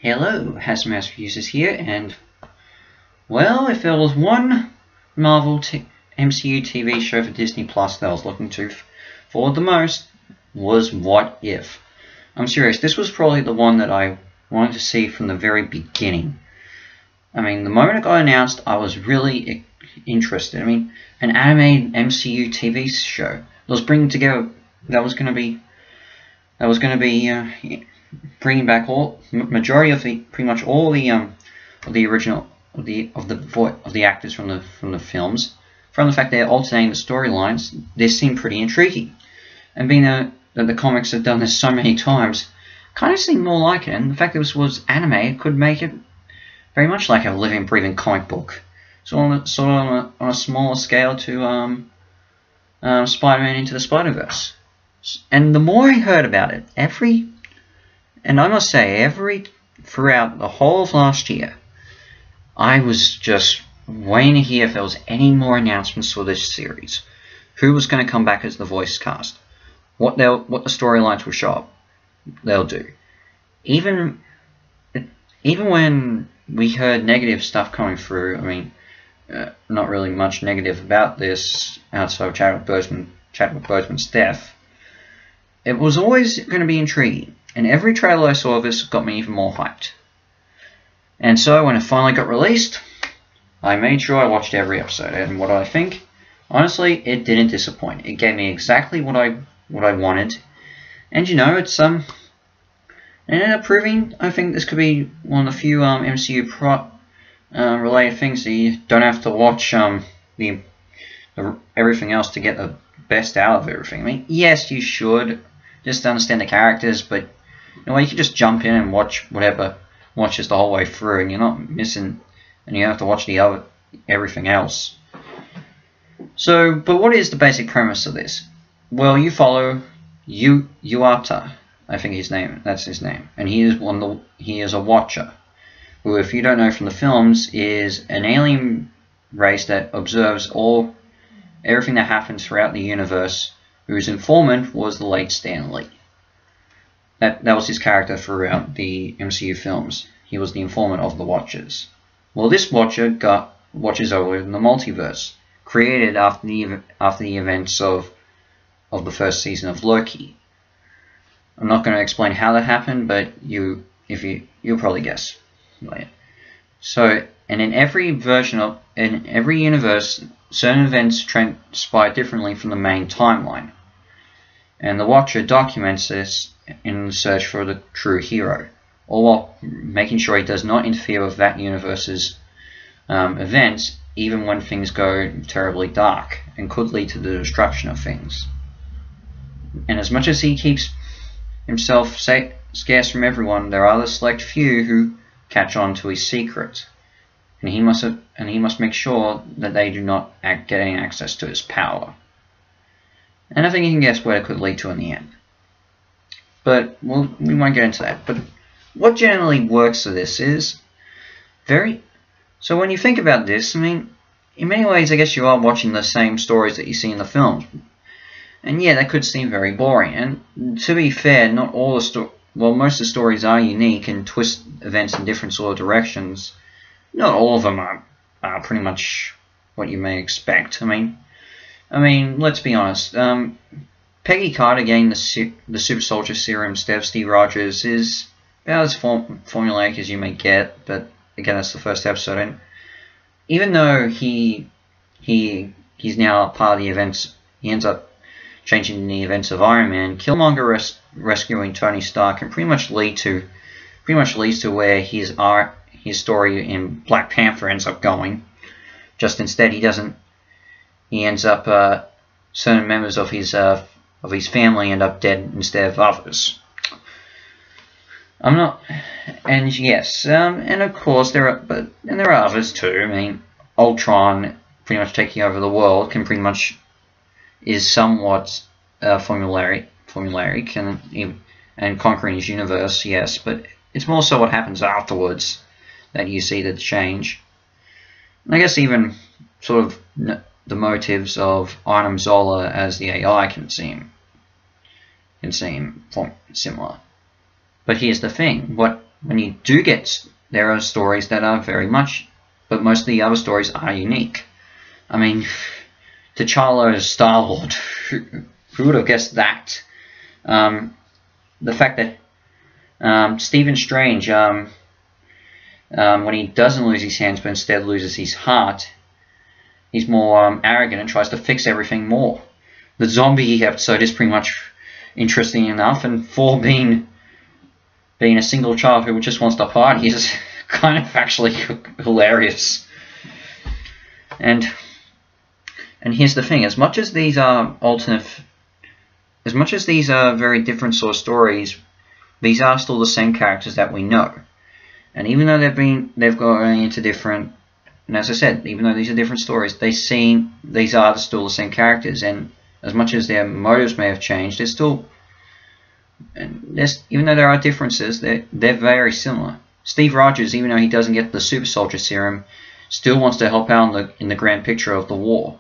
Hello, Hasmouse Users here, and well, if there was one Marvel MCU TV show for Disney Plus that I was looking to forward the most, was What If. I'm serious, this was probably the one that I wanted to see from the very beginning. I mean, the moment it got announced, I was really interested. I mean, an animated MCU TV show that was bringing together, that was going to be bringing back majority of pretty much all the original of the actors from the films. From the fact they're alternating the storylines, they seem pretty intriguing. And being that the comics have done this so many times, kind of seemed more like it. And the fact that this was anime could make it very much like a living, breathing comic book. So on a smaller scale to Spider-Man Into the Spider-Verse. And the more I heard about it, and I must say, throughout the whole of last year, I was just waiting to hear if there was any more announcements for this series. Who was going to come back as the voice cast? What the storylines will show up. They'll do. Even when we heard negative stuff coming through, I mean, not really much negative about this outside of Chadwick Boseman's death, it was always going to be intriguing. And every trailer I saw of this got me even more hyped. And so when it finally got released, I made sure I watched every episode. And what do I think? Honestly, it didn't disappoint. It gave me exactly what I wanted. And you know, it ended up proving, I think this could be one of the few MCU related things that you don't have to watch everything else to get the best out of everything. I mean, yes, you should just to understand the characters, but you know, you can just jump in and watch whatever watches the whole way through, and you're not missing, and you don't have to watch everything else. So, but what is the basic premise of this? Well, you follow Yuata, I think that's his name, and he is a Watcher, who, if you don't know from the films, is an alien race that observes everything that happens throughout the universe, whose informant was the late Stan Lee. That was his character throughout the MCU films. He was the informant of the Watchers. Well, this Watcher watches over in the multiverse, created after the events of the first season of Loki. I'm not going to explain how that happened, but you'll probably guess. So, and in every universe, certain events transpire differently from the main timeline, and the Watcher documents this in the search for the true hero, all while making sure he does not interfere with that universe's events, even when things go terribly dark and could lead to the destruction of things. And as much as he keeps himself scarce from everyone, there are the select few who catch on to his secret, and he must make sure that they do not get any access to his power. And I think you can guess where it could lead to in the end. But we won't get into that. But what generally works for this is so when you think about this, I mean, in many ways, I guess you are watching the same stories that you see in the films. And yeah, that could seem very boring. And to be fair, not all the most of the stories are unique and twist events in different sort of directions. Not all of them are pretty much what you may expect. I mean, let's be honest. Peggy Carter getting the super soldier serum instead of Steve Rogers is about as formulaic as you may get. But again, that's the first episode. And even though he's now a part of the events, he ends up changing the events of Iron Man. Killmonger rescuing Tony Stark can pretty much leads to where his story in Black Panther ends up going. Just instead, he ends up certain members of his family end up dead instead of others. And yes, and of course there are others too. I mean, Ultron pretty much taking over the world is somewhat formulaic and conquering his universe, yes, but it's more so what happens afterwards that you see the change. And I guess even sort of the motives of Arnim Zola as the AI can seem similar. But here's the thing: what when you do get, there are stories that are very much, but most of the other stories are unique. I mean, T'Challa as Star-Lord, who would have guessed that? The fact that Stephen Strange, when he doesn't lose his hands but instead loses his heart, he's more arrogant and tries to fix everything more. The zombie episode is pretty much interesting enough, and Thor being a single child who just wants to party is kind of actually hilarious. And here's the thing: as much as these are very different sort of stories, these are still the same characters that we know. And even though they've gone into different, and as I said, even though these are different stories, these are still the same characters. And as much as their motives may have changed, they're still, even though there are differences, they're very similar. Steve Rogers, even though he doesn't get the super soldier serum, still wants to help out in the grand picture of the war.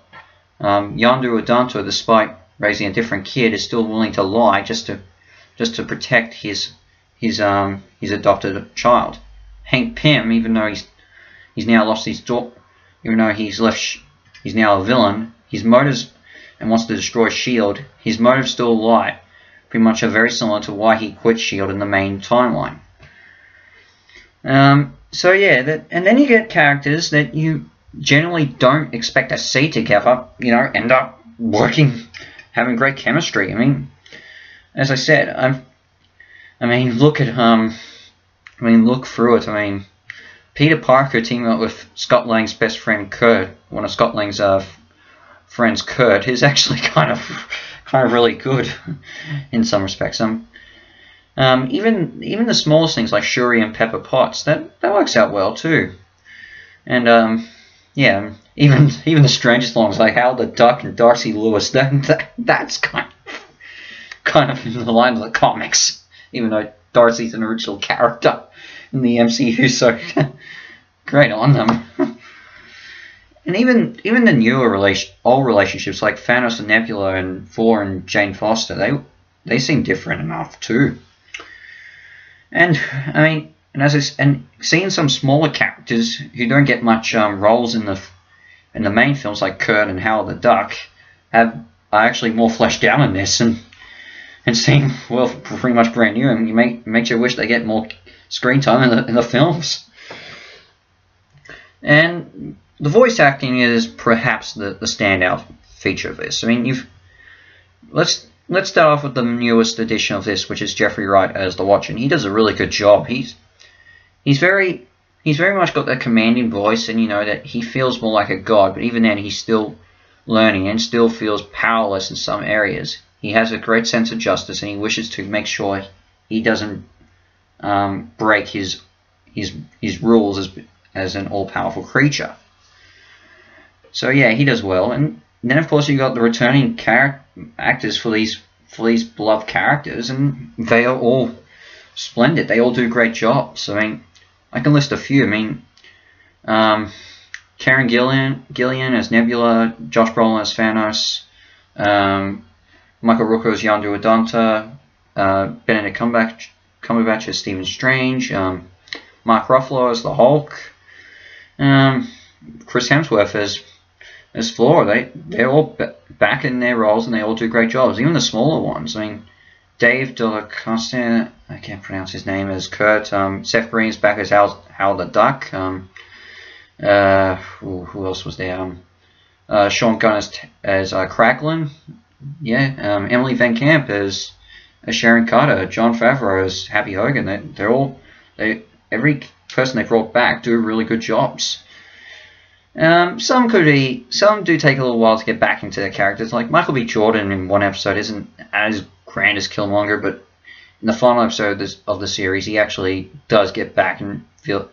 Yondu Udonta, despite raising a different kid, is still willing to lie just to protect his adopted child. Hank Pym, even though he's now lost his daughter, even though he's now a villain, his motives and wants to destroy S.H.I.E.L.D., his motives still lie. Pretty much are very similar to why he quit S.H.I.E.L.D. in the main timeline. So yeah, and then you get characters that you generally don't expect to see together, end up working, having great chemistry. I mean, as I said, look through it. I mean, Peter Parker teaming up with Scott Lang's best friend Kurt, one of Scott Lang's friends, Kurt, is actually kind of really good in some respects. Even the smallest things like Shuri and Pepper Potts, that works out well too. And yeah, even the strangest ones like Hal the Duck and Darcy Lewis, that's kind of in the line of the comics, even though Darcy's an original character in the MCU, so great on them. And even the newer old relationships like Thanos and Nebula and Thor and Jane Foster, they seem different enough too. And I mean, and seeing some smaller characters who don't get much roles in the main films like Kurt and Howard the Duck are actually more fleshed out in this and seem pretty much brand new, and makes you wish they get more screen time in the films. And the voice acting is perhaps the standout feature of this. I mean, let's start off with the newest edition of this, which is Jeffrey Wright as the Watcher, and he does a really good job. He's very much got that commanding voice, and that he feels more like a god, but even then he's still learning and still feels powerless in some areas. He has a great sense of justice, and he wishes to make sure he doesn't break his rules as an all-powerful creature. So yeah, he does well. And then of course you got the returning actors for these beloved characters, and they are all splendid. They all do great jobs. I mean, I can list a few. I mean, Karen Gillan as Nebula, Josh Brolin as Thanos, Michael Rooker as Yondu Udonta, Benedict Cumberbatch as Stephen Strange, Mark Ruffalo as the Hulk, Chris Hemsworth as Thor. They're all back in their roles, and they all do great jobs. Even the smaller ones. I mean, Dave DeCosta, I can't pronounce his name, as Kurt. Seth Green's back as Hal the Duck. Who else was there? Sean Gunn as Cracklin. Yeah. Emily Van Camp as Sharon Carter. Jon Favreau as Happy Hogan. Every person they brought back do really good jobs. Some do take a little while to get back into their characters. Like Michael B. Jordan in one episode isn't as grand as Killmonger, but in the final episode of the series, he actually does get back and feel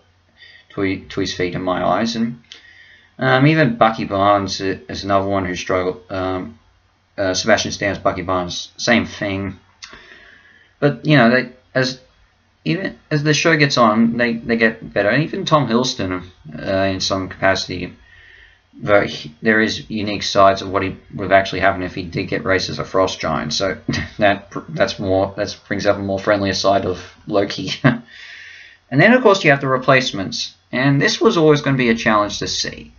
to his feet in my eyes. And even Bucky Barnes is another one who struggled. Sebastian Stan's Bucky Barnes, same thing. But even as the show gets on, they get better. And even Tom Hiddleston, in some capacity, there is unique sides of what would actually happen if he did get raised as a frost giant. So that brings up a more friendlier side of Loki. And then of course you have the replacements, and this was always going to be a challenge to see.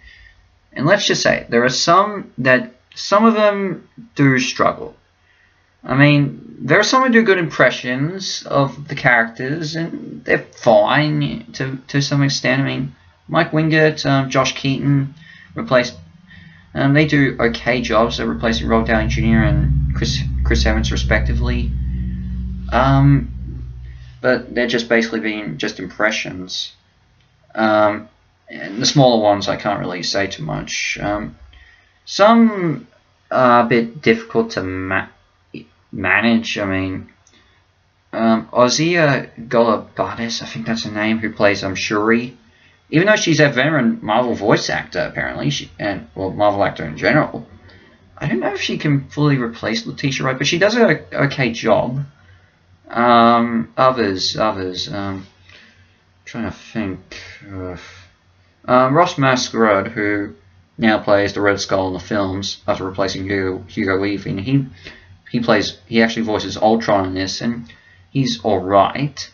And let's just say there are some of them do struggle. I mean, there are some who do good impressions of the characters, and they're fine to some extent. I mean, Mike Wingert, Josh Keaton replaced. They do okay jobs at replacing Robert Downey Jr. and Chris Evans respectively. But they're just basically being just impressions. And the smaller ones I can't really say too much. Some are a bit difficult to manage. I mean, Ozia Golobadis, I think that's her name, who plays Shuri. Even though she's a veteran Marvel voice actor, apparently, well, Marvel actor in general, I don't know if she can fully replace Letitia Wright, but she does an okay job. Others, trying to think. Ross Masquerade, who now plays the Red Skull in the films after replacing Hugo Weaving, he actually voices Ultron in this, and he's all right.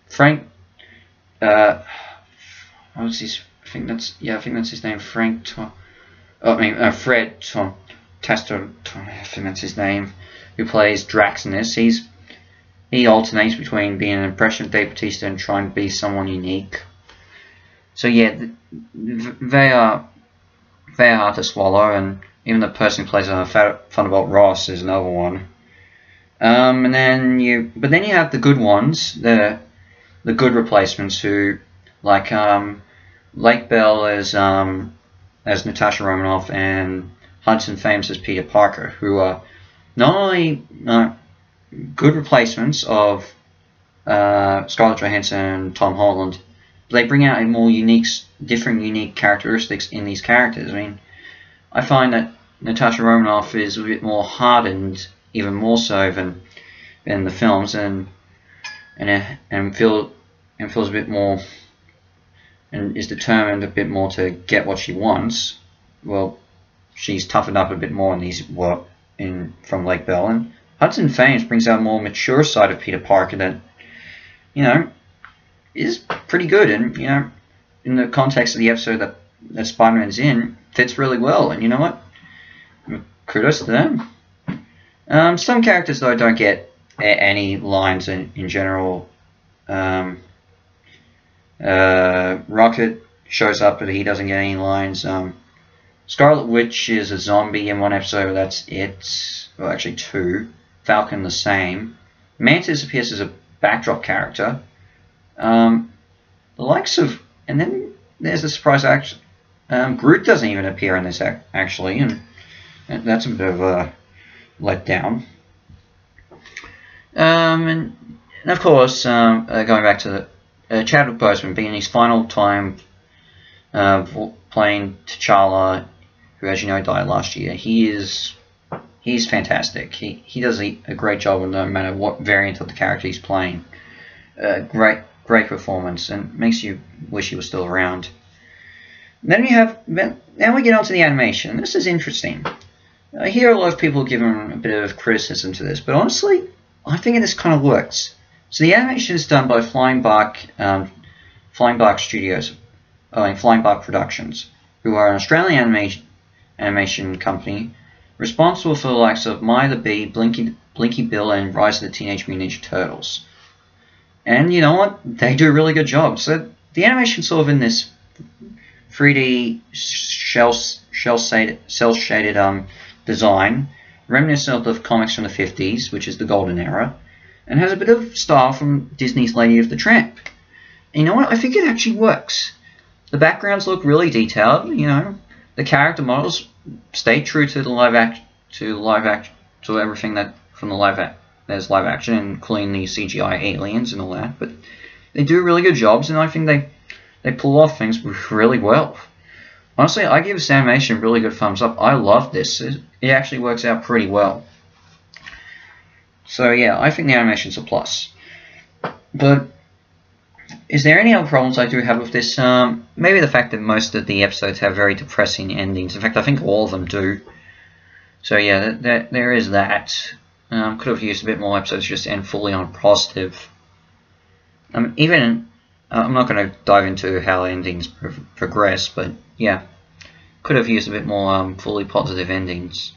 Frank, what was his? I think that's his name. Fred Tasker, I think that's his name, who plays Drax in this. He alternates between being an impression of Dave Bautista and trying to be someone unique. So yeah, they are hard to swallow, and even the person who plays Thunderbolt Ross is another one. But then you have the good ones, the good replacements, who like Lake Bell as Natasha Romanoff and Hudson Fames as Peter Parker, who are not only good replacements of Scarlett Johansson and Tom Holland, but they bring out a more different unique characteristics in these characters. I mean, I find that Natasha Romanoff is a bit more hardened, even more so than in the films, and feels a bit more, and is determined a bit more to get what she wants. Well, she's toughened up a bit more in these from Lake Bell, and Hudson Fames brings out a more mature side of Peter Parker that, is pretty good, and in the context of the episode that Spider-Man's in, fits really well. And you know what? Kudos to them. Some characters though don't get any lines in general. Rocket shows up, but he doesn't get any lines. Scarlet Witch is a zombie in one episode. That's it. Well, actually two. Falcon the same. Mantis appears as a backdrop character. The likes of, and then there's a surprise act. Groot doesn't even appear in this actually, and that's a bit of a letdown. And of course, going back to Chadwick Boseman being his final time playing T'Challa, who, as you know, died last year. He's fantastic. He does a great job no matter what variant of the character he's playing. Great performance, and makes you wish he was still around. Then we get on to the animation. This is interesting. I hear a lot of people giving a bit of criticism to this, but honestly, I think this kind of works. So the animation is done by Flying Bark Studios, Flying Bark Productions, who are an Australian animation company responsible for the likes of My the Bee, Blinky Bill, and Rise of the Teenage Mutant Ninja Turtles. And you know what? They do a really good job. So the animation sort of in this 3D cel-shaded design, reminiscent of the comics from the 50s, which is the golden era, and has a bit of style from Disney's Lady of the Tramp. And you know what? I think it actually works. The backgrounds look really detailed. The character models stay true to the to everything that from the live action, including the CGI aliens and all that. But they do really good jobs, and I think they pull off things really well. Honestly, I give this animation a really good thumbs up. I love this. It actually works out pretty well. So yeah, I think the animation's a plus. But is there any other problems I do have with this? Maybe the fact that most of the episodes have very depressing endings. In fact, I think all of them do. So yeah, there is that. Could have used a bit more episodes just to end fully on positive. Even I'm not going to dive into how endings progress, but yeah, could have used a bit more fully positive endings.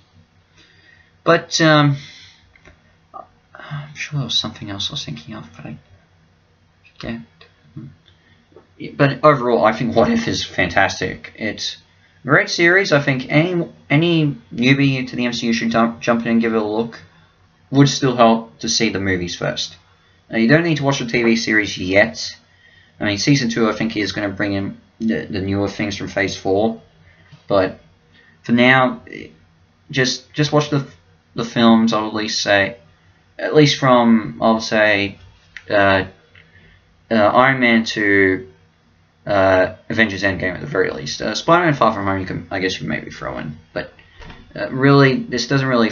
But I'm sure there was something else I was thinking of, but I forget. But overall, I think What If is fantastic. It's a great series. I think any newbie to the MCU should jump in and give it a look. Would still help to see the movies first. Now, you don't need to watch the TV series yet. I mean, Season 2 I think is going to bring in the newer things from Phase 4. But for now, just watch the films, I would at least say. At least from, I'll say, Iron Man to Avengers Endgame at the very least. Spider-Man Far From Home, I guess you can maybe throw in. But really, this doesn't really...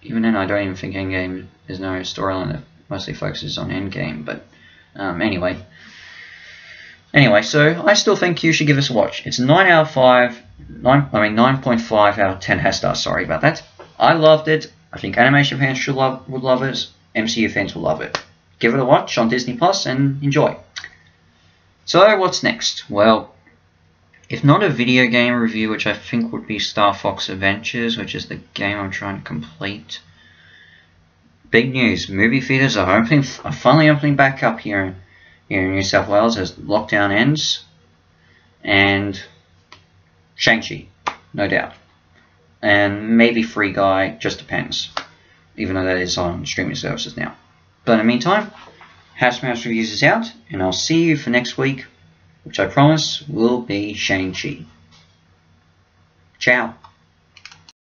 Even then, I don't even think Endgame is no storyline that mostly focuses on Endgame. But anyway, so I still think you should give this a watch. It's 9 out of 5. 9.5 out of 10 has stars. Sorry about that. I loved it. I think animation fans would love it. MCU fans will love it. Give it a watch on Disney Plus and enjoy. So what's next? Well, if not a video game review, which I think would be Star Fox Adventures, which is the game I'm trying to complete. Big news: movie theaters are finally opening back up here in New South Wales as lockdown ends, and Shang-Chi, no doubt, and maybe Free Guy, just depends. Even though that is on streaming services now. But in the meantime, House Mouse Reviews is out, and I'll see you for next week, which I promise will be Shang-Chi. Ciao.